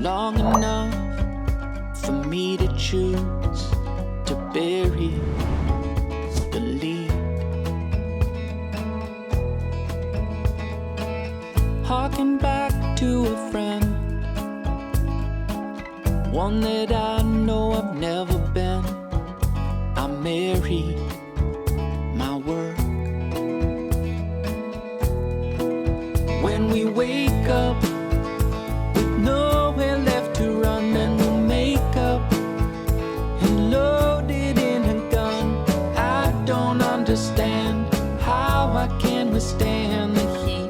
long enough for me to choose to bury the lead. Harking back to a friend, one that I know I've never been. I married my work. When we wake up with nowhere left to run, then we'll make up and load it in a gun. I don't understand how I can withstand the heat.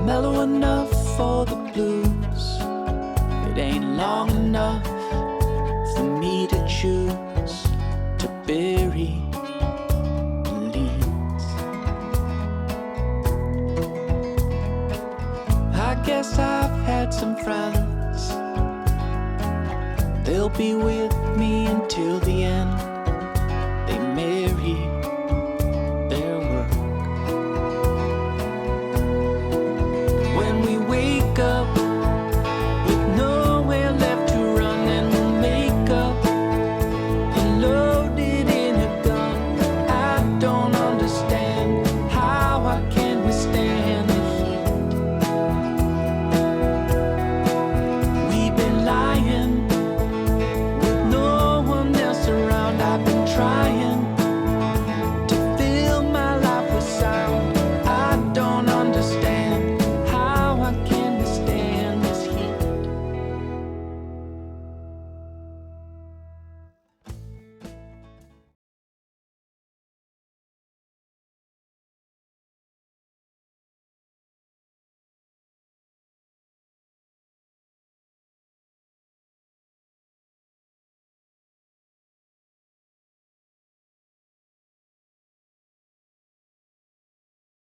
Mellow enough for the blues, it ain't long enough for me to choose to bury the leads. I guess I've had some friends, they'll be with me until the